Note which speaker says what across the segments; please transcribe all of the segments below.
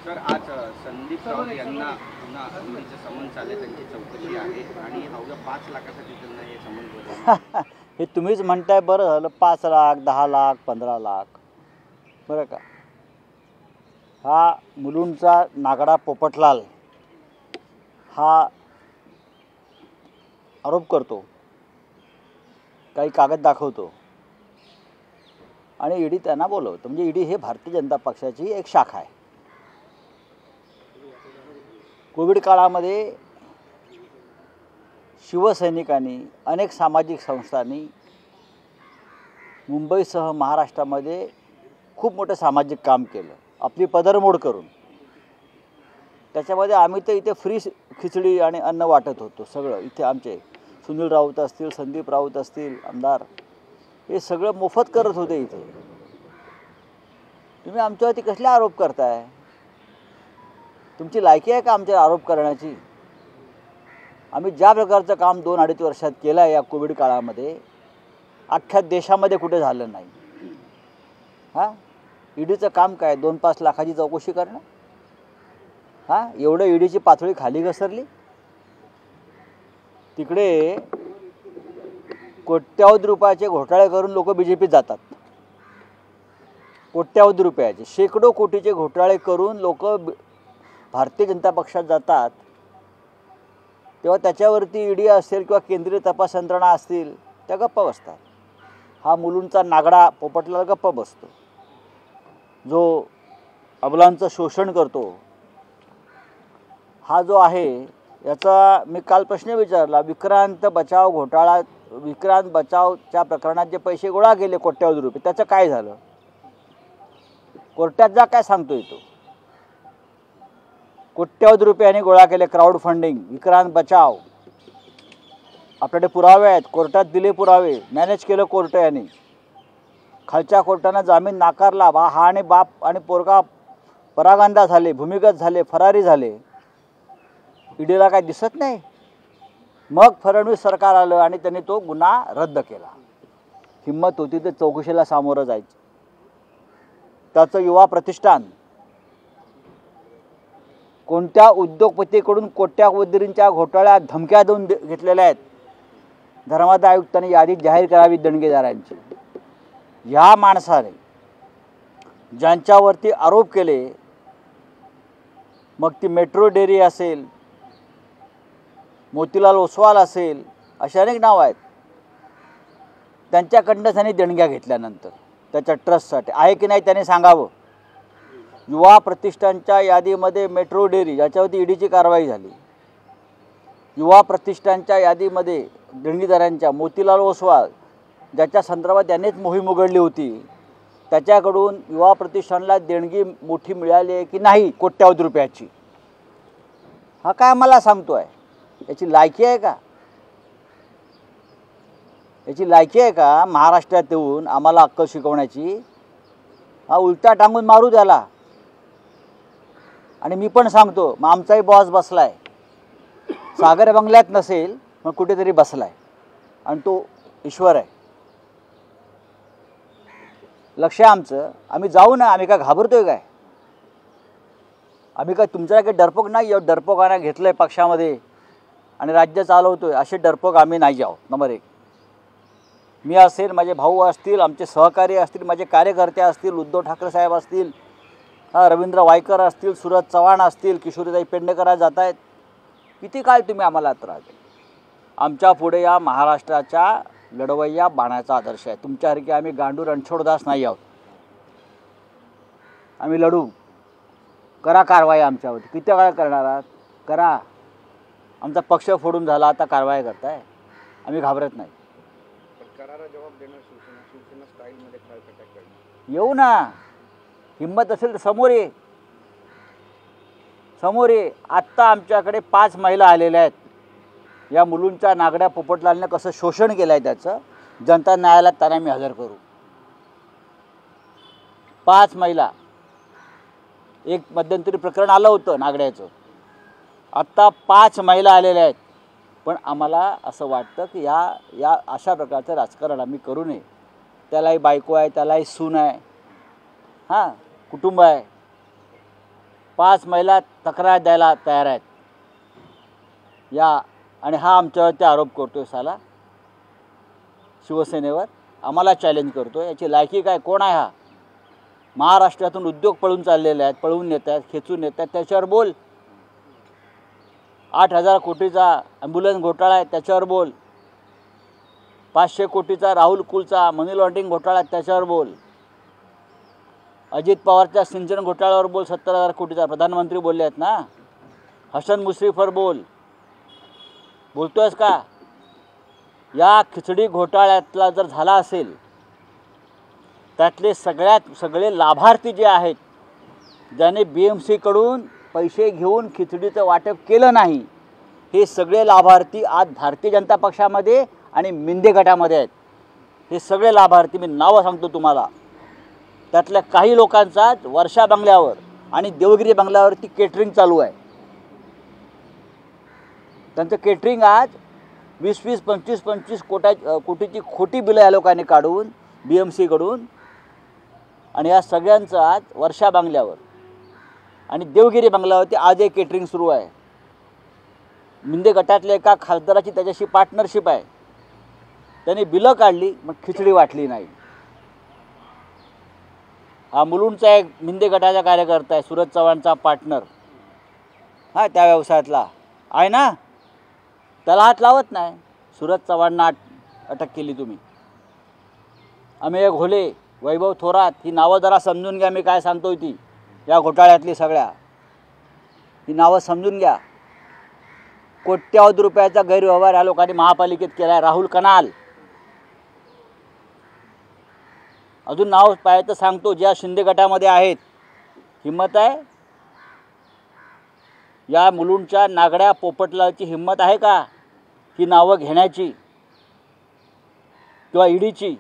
Speaker 1: Sir आज संदीप राऊत यांना पुन्हा ईडीचं समन्स आले, त्यांची चौकशी आहे आणि अवघ्या 5 लाखासाठी त्यांना हे समन्स बदललं.
Speaker 2: हे तुम्हीच म्हणताय, बरं झालं. 5 लाख, 10 लाख, 15 लाख, बरं का. हा मुलुंडचा नागडा पोपटलाल हा आरोप करतो, काही कागद दाखवतो आणि ईडी त्यांना बोलवतं. म्हणजे ईडी हे भारतीय जनता पक्षाची एक शाखा आहे. कोविड काळामध्ये शिवसैनिकांनी, अनेक सामाजिक संस्थांनी मुंबईसह महाराष्ट्रामध्ये खूप मोठं सामाजिक काम केलं, आपली पदरमोड करून. त्याच्यामध्ये आम्ही तर इथे फ्री खिचडी आणि अन्न वाटत होतो. सगळं इथे आमचे सुनील राऊत असतील, संदीप राऊत असतील, आमदार, हे सगळं मोफत करत होते इथे. तुम्ही आमच्यावरती कसले आरोप करताय? तुमची लायकी आहे का आमच्यावर आरोप करण्याची? आम्ही ज्या प्रकारचं काम 2-2.5 वर्षात केलं आहे या कोविड काळामध्ये, अख्ख्या देशामध्ये कुठे झालं नाही. हां, ईडीचं काम काय? 2-5 लाखाची चौकशी करणं? हां, एवढं ईडीची पातळी खाली घसरली. तिकडे कोट्यावधी रुपयाचे घोटाळे करून लोक BJPत जातात. कोट्यावधी रुपयाचे, शेकडो कोटीचे घोटाळे करून लोक भारतीय जनता पक्षात जातात. तेव्हा त्याच्यावरती ईडी असेल किंवा केंद्रीय तपास यंत्रणा असतील, त्या गप्पा बसतात. हा मुलुंडचा नागडा पोपटलाल गप्प बसतो, जो अबलांचं शोषण करतो. हा जो आहे, याचा मी काल प्रश्न विचारला. विक्रांत बचाव घोटाळा, विक्रांत बचावच्या प्रकरणात जे पैसे गोळा केले कोट्यावधी रुपये, त्याचं काय झालं? कोर्टात जा, काय सांगतोय तो? कोट्यावधी रुपयांनी गोळा केले, क्राऊड फंडिंग, विक्रांत बचाव. आपल्याकडे पुरावे आहेत, कोर्टात दिले पुरावे, मॅनेज केलं कोर्ट यांनी. खालच्या कोर्टानं जामीन नाकारला. हा आणि बाप आणि पोरगा परागंदा झाले, भूमिगत झाले, फरारी झाले. ईडीला काय दिसत नाही? मग फडणवीस सरकार आलं आणि त्यांनी तो गुन्हा रद्द केला. हिंमत होती तर चौकशीला सामोरं जायचं. त्याचं युवा प्रतिष्ठान कोणत्या उद्योगपतीकडून कोट्यावधींच्या घोटाळ्यात धमक्या देऊन घेतलेल्या आहेत. धर्मादाय आयुक्तांनी यादी जाहीर करावी देणगीदारांची. ह्या माणसाने ज्यांच्यावरती आरोप केले, मग ती मेट्रो डेअरी असेल, मोतीलाल ओसवाल असेल, अशी अनेक नावं आहेत, त्यांच्याकडनं त्यांनी देणग्या घेतल्यानंतर त्याच्या ट्रस्टसाठी आहे की नाही त्यांनी सांगावं. युवा प्रतिष्ठानच्या यादीमध्ये मेट्रो डेअरी, ज्याच्यावरती ईडीची कारवाई झाली, युवा प्रतिष्ठानच्या यादीमध्ये देणगीदारांच्या मोतीलाल ओसवाल, ज्याच्या संदर्भात त्यांनीच मोहीम उघडली होती, त्याच्याकडून युवा प्रतिष्ठानला देणगी मोठी मिळाली आहे की नाही कोट्यावधी रुपयाची, हा काय मला सांगतो आहे? याची लायकी आहे का? याची लायकी आहे का महाराष्ट्रात येऊन आम्हाला अक्कल शिकवण्याची? हा उलटा टांगून मारू द्याला. आणि मी पण सांगतो, मग आमचाही बॉस बसलाय, सागर बंगल्यात नसेल मग कुठेतरी बसलाय, आणि तो ईश्वर आहे. लक्ष आहे आमचं. आम्ही जाऊ ना, आम्ही काय घाबरतोय काय? आम्ही काय तुमच्याकडे डरपोक नाही आहोत. डरपोकांना घेतलंय पक्षामध्ये आणि राज्य चालवतोय, असे डरपोक आम्ही नाही आहोत. नंबर 1. मी असेल, माझे भाऊ असतील, आमचे सहकारी असतील, माझे कार्यकर्ते असतील, उद्धव ठाकरे साहेब असतील, रवींद्र वायकर असतील, सुरज चव्हाण असतील, किशोरीताई पेडणेकर जात आहेत. किती काळ तुम्ही आम्हाला त्रास द्या? आमच्या पुढे या महाराष्ट्राच्या लढवय्या बाणाचा आदर्श आहे. तुमच्यासारखे आम्ही गांडूळ रणछोडदास नाही आहोत. आम्ही लढू. करा कारवाई आमच्यावरती. किती वेळा करणार आहात? करा. आमचा पक्ष फोडून झाला, आता कारवाई करताय. आम्ही घाबरत नाही. येऊ ना, हिंमत असेल तर समोर ये, समोर ये. आत्ता आमच्याकडे 5 महिला आलेल्या आहेत. या मुलुंडच्या नागड्या पोपटलालने कसं शोषण केलं आहे त्याचं जनता न्यायालयात त्यांना मी हजर करू. 5 महिला. एक मध्यंतरी प्रकरण आलं होतं नागड्याचं, आत्ता 5 महिला आलेल्या आहेत. पण आम्हाला असं वाटतं की या अशा प्रकारचं राजकारण आम्ही करू नये. त्यालाही बायको आहे, त्यालाही सून आहे, हां, कुटुंब आहे. 5 महिला तक्रार द्यायला तयार आहेत या, आणि हा आमच्यावरती आरोप करतोय साला शिवसेनेवर, आम्हाला चॅलेंज करतोय. याची लायकी काय? कोण आहे हा? महाराष्ट्रातून उद्योग पळून चाललेले आहेत, पळवून नेत आहेत, खेचून नेत आहेत, त्याच्यावर बोल. 8,000 कोटीचा ॲम्ब्युलन्स घोटाळा आहे, त्याच्यावर बोल. 500 कोटीचा राहुल कुलचा मनी लॉन्ड्रिंग घोटाळा, त्याच्यावर बोल. अजित पवारच्या सिंचन घोटाळ्यावर बोल, 70,000 कोटीचा. प्रधानमंत्री बोलले आहेत ना. हसन मुश्रीफवर बोल. बोलतोयस का? या खिचडी घोटाळ्यातला जर झाला असेल, त्यातले सगळे लाभार्थी जे आहेत, ज्याने BMCकडून पैसे घेऊन खिचडीचं वाटप केलं नाही, हे सगळे लाभार्थी आज भारतीय जनता पक्षामध्ये आणि मिंदे गटामध्ये आहेत. हे सगळे लाभार्थी मी नावं सांगतो तुम्हाला. त्यातल्या काही लोकांचा वर्षा बंगल्यावर आणि देवगिरी बंगल्यावरती केटरिंग चालू आहे. त्यांचं केटरिंग आज 20-20, 25-25 कोटीची खोटी बिलं या लोकांनी काढून BMCकडून, आणि या सगळ्यांचं आज वर्षा बंगल्यावर आणि देवगिरी बंगल्यावरती आज एक केटरिंग सुरू आहे. मिंदे गटातल्या एका खासदाराची त्याच्याशी पार्टनरशिप आहे. त्यांनी बिलं काढली, मग खिचडी वाटली नाही. हा मुलुंडचा एक मिंदे गटाचा कार्यकर्ता आहे, सूरज चव्हाणचा पार्टनर, हा त्या व्यवसायातला आहे ना, त्याला हात लावत नाही. सूरज चव्हाणना अटक केली तुम्ही. अमेय घोले, वैभव थोरात, ही नावं जरा समजून घ्या. मी काय सांगतोय ती या घोटाळ्यातली सगळ्या ही नावं समजून घ्या. कोट्यावधी रुपयाचा गैरव्यवहार या लोकांनी महापालिकेत केला आहे. राहुल कनाल, अजून नाव पाहिजे तर सांगतो, ज्या शिंदे गटामध्ये आहेत. हिम्मत आहे या मुलुंडच्या नागड्या पोपटलाची? हिम्मत आहे का ही नावं घेण्याची किंवा ईडीची?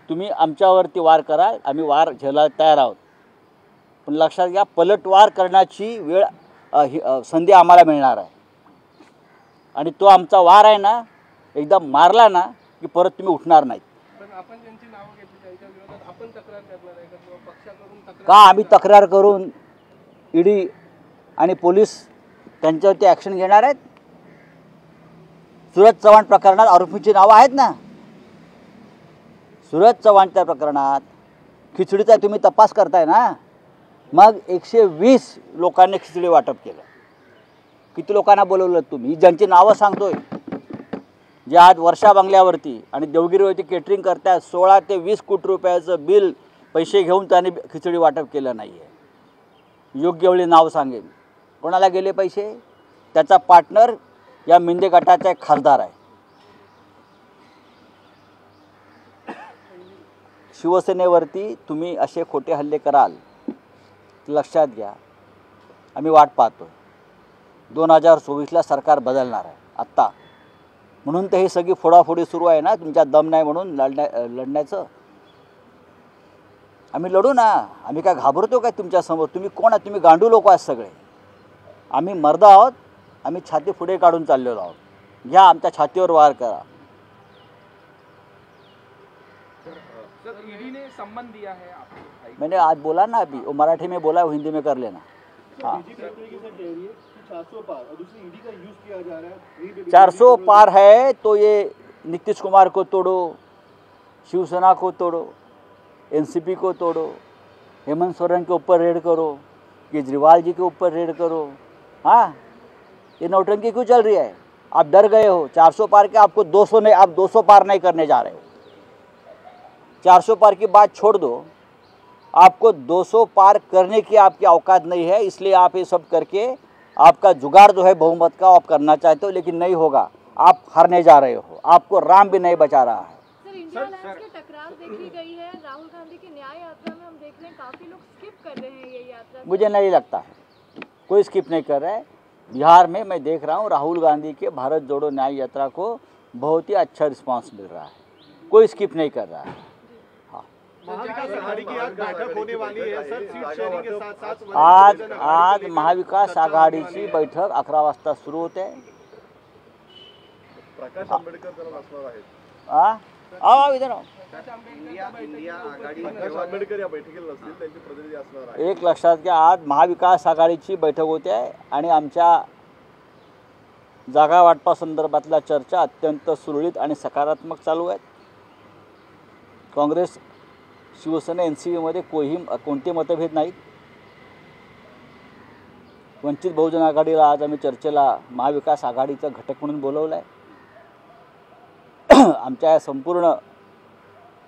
Speaker 2: तुम्ही आमच्यावरती वार कराल, आम्ही वार झेलायला तयार आहोत, पण लक्षात घ्या, पलटवार करण्याची वेळ संधी आम्हाला मिळणार आहे. आणि तो आमचा वार आहे ना, एकदा मारला ना की परत तुम्ही उठणार नाहीत.
Speaker 3: आपण त्यांची नावं घेतली, त्यांच्या विरोधात आपण तक्रार करणार आहे का किंवा पक्षाकडून तक्रार?
Speaker 2: का आम्ही तक्रार करून ईडी आणि पोलीस त्यांच्यावरती ॲक्शन घेणार आहेत? सूरज चव्हाण प्रकरणात आरोपींची नावं आहेत ना. सूरज चव्हाणच्या प्रकरणात खिचडीचा तुम्ही तपास करताय ना, मग 120 लोकांनी खिचडी वाटप केलं. किती लोकांना बोलवलं तुम्ही? ज्यांची नावं सांगतोय, जे आज वर्षा बंगल्यावरती आणि देवगिरीवरती केटरिंग करतात, 16 ते 20 कोटी रुपयाचं बिल पैसे घेऊन त्याने खिचडी वाटप केलं नाही आहे. योग्य वेळी नाव सांगेन. कोणाला गेले पैसे? त्याचा पार्टनर या मिंदे गटाचा एक खासदार आहे. शिवसेनेवरती तुम्ही असे खोटे हल्ले कराल, लक्षात घ्या, आम्ही वाट पाहतो. 2024ला सरकार बदलणार आहे आत्ता, म्हणून तर ही सगळी फोडाफोडी सुरू आहे ना. तुमच्या दम नाही म्हणून लढण्याचं. आम्ही लढू ना. आम्ही काय घाबरतो काय तुमच्यासमोर? तुम्ही कोण आहात? तुम्ही गांडू लोक आहात सगळे. आम्ही मर्द आहोत. आम्ही छाती पुढे काढून चाललेलो आहोत. घ्या, आमच्या छातीवर वार करा.
Speaker 3: सर, ईडी ने सम्मन दिया है आपको?
Speaker 2: मैंने आज बोला ना, अभी वो मराठी में बोला, हिंदी में कर लेना. हाँ, 400 पार है तो ये नीतीश कुमार को तोड़ो, शिवसेना को तोड़ो, एनसीपी को तोड़ो, हेमंत सोरेन के ऊपर रेड करो, केजरीवाल जी के ऊपर रेड करो. हाँ, ये नौटंकी क्यों चल रही है? आप डर गए हो 400 पार के. आपको 200 नहीं, आप 200 पार नहीं करने जा रहे हो. 400 पार की बात छोड़ दो. आपको 200 पार करने की आपकी औकात नहीं है, इसलिए आप ये सब करके आपका जुगाड़ जो है बहुमत का आप करना चाहते हो, लेकिन नहीं होगा. आप हारने जा रहे हो. आपको राम भी नहीं बचा रहा है.
Speaker 4: सर, इंडिया अलायंस की टकरार देखी गई है. राहुल गांधी की न्याय यात्रा में हम देख रहे हैं काफी लोग स्किप कर रहे हैं ये यात्रा.
Speaker 2: मुझे नहीं लगता है कोई स्किप नहीं कर रहा है. बिहार में मैं देख रहा हूँ राहुल गांधी के भारत जोड़ो न्याय यात्रा को बहुत ही अच्छा रिस्पांस मिल रहा है. कोई स्किप नहीं कर रहा है.
Speaker 3: महाविकास आघाड़ी की आज बैठक होने वाली है सर, सीट शेयरिंग के साथ
Speaker 2: आज महाविकास आघाडीची बैठक 11 वाजता सुरू होते.
Speaker 5: प्रकाश आंबेडकर जरा बसणार आहेत.
Speaker 2: आओ इधर आओ.
Speaker 1: इंडिया आघाडी
Speaker 3: प्रकाश आंबेडकर या बैठकीला नसतील, त्यांचे प्रतिनिधी असणार आहे.
Speaker 2: एक लक्षात घ्या, आज महाविकास आघाडीची बैठक होते आहे आणि आमच्या जागा वाटपासंदर्भातल्या चर्चा अत्यंत सुरळीत आणि सकारात्मक चालू आहेत. काँग्रेस, शिवसेना, NCPमध्ये कोणते मतभेद नाहीत. वंचित बहुजन आघाडीला आज आम्ही चर्चेला महाविकास आघाडीचा घटक म्हणून बोलवलं आहे. आमच्या या संपूर्ण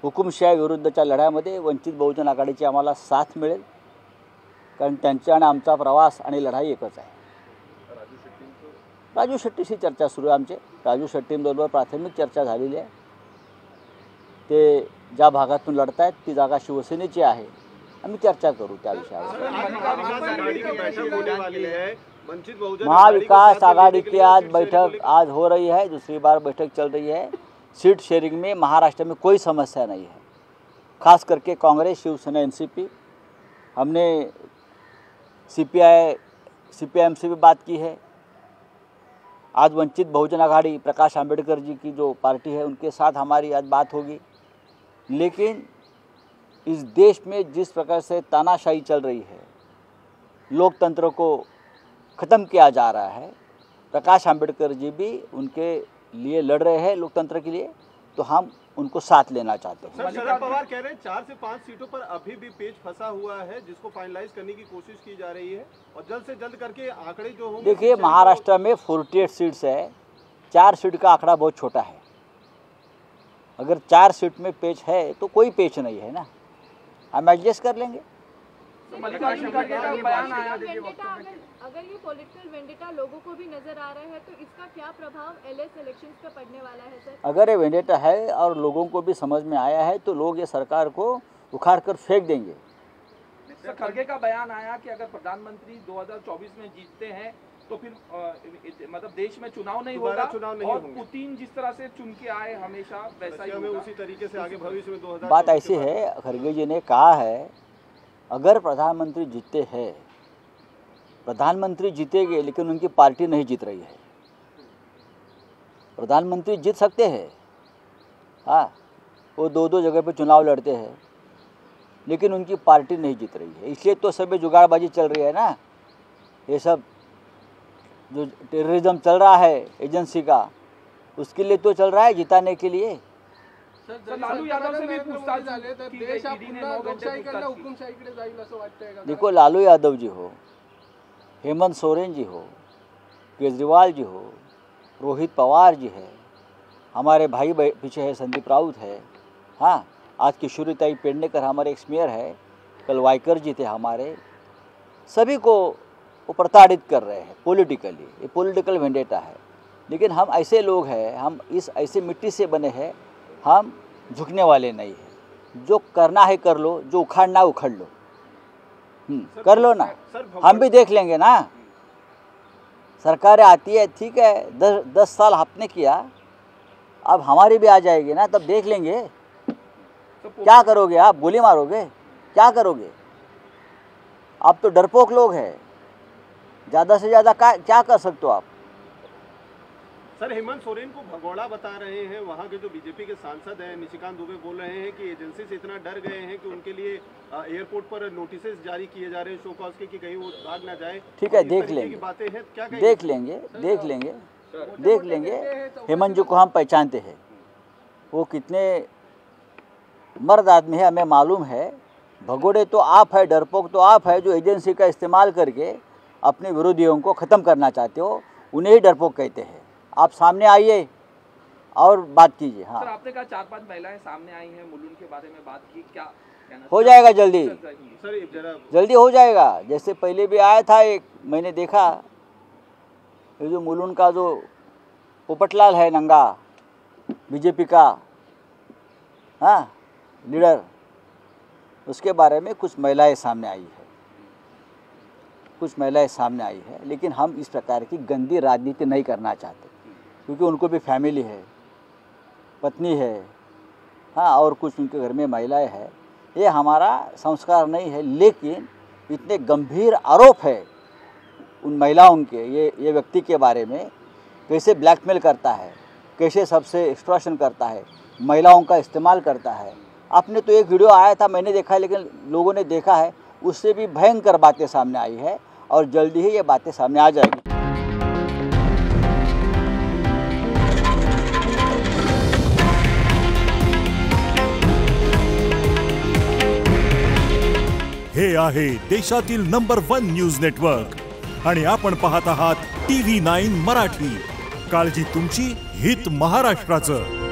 Speaker 2: हुकुमशाही विरुद्धच्या लढ्यामध्ये वंचित बहुजन आघाडीची आम्हाला साथ मिळेल, कारण त्यांचा आणि आमचा प्रवास आणि लढाई एकच आहे. राजू शेट्टीशी चर्चा सुरू आहे आमची. राजू शेट्टींबरोबर प्राथमिक चर्चा झालेली आहे. ते ज्या भागातून लढत आहेत ती जागा शिवसेनेची आहे. आम्ही चर्चा करू त्या विषयावर. महाविकास आघाड़ी की आज बैठक आज हो रही है, दूसरी बार बैठक चल रही है. सीट शेयरिंग में महाराष्ट्र में कोई समस्या नहीं है. खास करके कांग्रेस, शिवसेना, NCP, हमने CPIM से भी बात की है. आज वंचित बहुजन आघाड़ी, प्रकाश आंबेडकर जी की जो पार्टी है, उनके साथ हमारी आज बात होगी. लेकिन इस देश में जिस प्रकार से तानाशाही चल रही है, लोकतंत्र को ख़त्म किया जा रहा है, प्रकाश आंबेडकर जी भी उनके लिए लड़ रहे हैं लोकतंत्र के लिए, तो हम उनको साथ लेना चाहते हैं.
Speaker 3: सर, शरद पवार कह रहे हैं 4 से 5 सीटों पर अभी भी पेच फंसा हुआ है, जिसको फाइनलाइज करने की कोशिश की जा रही है और जल्द से जल्द करके आंकड़े जो होंगे.
Speaker 2: देखिए, महाराष्ट्र में 48 सीट्स है. 4 सीट का आंकड़ा बहुत छोटा है. अगर 4 सीट में पेच है तो कोई पेच नहीं है ना, हम एडजस्ट कर लेंगे.
Speaker 4: अगर ये पॉलिटिकल वेंडेटा लोगों को भी नजर आ रहा है तो इसका क्या प्रभाव LS इलेक्शंस पर पड़ने वाला है सर?
Speaker 2: अगर ये वेंडेटा है और लोगों को भी समझ में आया है तो लोग ये सरकार को उखाड़ कर फेंक देंगे.
Speaker 5: सर, खड़गे का बयान आया कि अगर प्रधानमंत्री 2024 में जीतते हैं तो फिर मतलब देश में चुनाव नहीं होगा और पुतिन जिस तरह से चुन के आए हमेशा वैसा ही होगा,
Speaker 3: उसी तरीके से आगे भविष्य में 2024
Speaker 2: बात ऐसी है. खड़गे जी ने कहा है अगर प्रधानमंत्री जीतते हैं, प्रधानमंत्री जीतेंगे लेकिन उनकी पार्टी नहीं जीत रही है. प्रधानमंत्री जीत सकते हैं, हाँ, वो 2-2 जगह पे चुनाव लड़ते हैं, लेकिन उनकी पार्टी नहीं जीत रही है. इसलिए तो सब जुगाड़बाजी चल रही है ना. ये सब जो टेररिज्म चल रहा है एजेंसी का, उसके लिए तो चल रहा है, जिताने के लिए.
Speaker 5: सर, लालू यादव से भी पूछताछ की गई, ईडी ने 9 घंटे
Speaker 3: हुकुमशाहीकडे जाईल असं वाटतंय का?
Speaker 2: देखो, लालू यादव जी हो, हेमंत सोरेन जी हो, केजरीवाल जी हो, रोहित पवार जी है, हमारे भाई पीछे है, संदीप राउत है, हाँ, आज किशोरीताई पेडनेकर हमारे एक्स मेयर है, कल वाइकर जी थे हमारे. सभी को वो प्रताड़ित कर रहे हैं पॉलिटिकली. ये पॉलिटिकल वेंडेटा है. लेकिन हम ऐसे लोग हैं, हम इस ऐसे मिट्टी से बने हैं, हम झुकने वाले नहीं हैं. जो करना है कर लो, जो उखाड़ना है उखाड़ लो. कर लो ना, हम भी देख लेंगे ना. सरकारें आती है, ठीक है, 10 साल आपने किया, अब हमारी भी आ जाएगी ना, तब देख लेंगे. क्या करोगे आप? गोली मारोगे? क्या करोगे? आप तो डरपोक लोग हैं. ज़्यादा से ज़्यादा क्या कर सकते हो आप?
Speaker 3: सर, हेमंत सोरेन को भगोड़ा बता रहे हैं. वहाँ के जो बीजेपी के सांसद हैं, निशिकांत दुबे, बोल रहे हैं कि एजेंसी से इतना डर गए हैं कि उनके लिए एयरपोर्ट पर नोटिसेस जारी किए जा रहे हैं, शो कॉज के, कि कहीं वो भाग ना जाए.
Speaker 2: ठीक है, देख लेंगे,
Speaker 3: बातें हैं, क्या
Speaker 2: देख लेंगे, देख लेंगे, देख लेंगे. हेमंत जी को हम पहचानते हैं, वो कितने मर्द आदमी है, हमें मालूम है. भगोड़े तो आप है, डरपोक तो आप है, जो एजेंसी का इस्तेमाल करके अपने विरोधियों को ख़त्म करना चाहते हो. उन्हें ही डरपोक कहते हैं. आप सामने आइए और बात कीजिए. हाँ,
Speaker 5: सर, आपने कहा 4-5 महिलाएं सामने आई हैं, मुलुंड के बारे में बात की, क्या कहना
Speaker 2: हो जाएगा जल्दी.
Speaker 3: सर, जरा
Speaker 2: जल्दी हो जाएगा. जैसे पहले भी आया था एक, मैंने देखा ये जो मुलुंड का जो पोपटलाल है नंगा, बीजेपी का, हाँ, लीडर, उसके बारे में कुछ महिलाएं सामने आई है, कुछ महिलाएं सामने आई है. लेकिन हम इस प्रकार की गंदी राजनीति नहीं करना चाहते, क्योंकि उनको भी फैमिली है, पत्नी है, हाँ, और कुछ उनके घर में महिलाएं हैं. ये हमारा संस्कार नहीं है. लेकिन इतने गंभीर आरोप है उन महिलाओं के, ये व्यक्ति के बारे में, कैसे ब्लैकमेल करता है, कैसे सबसे एक्सटॉर्शन करता है, महिलाओं का इस्तेमाल करता है। आपने तो एक वीडियो आया था, मैंने देखा है, लेकिन लोगों ने देखा है, उससे भी भयंकर बातें सामने आई है और जल्दी ही ये बातें सामने आ जाएगी।
Speaker 6: हे आहे देशातील नंबर 1 न्यूज नेटवर्क आणि आपण पाहत आहात TV9 मराठी। काळजी तुमची, हित महाराष्ट्राचं।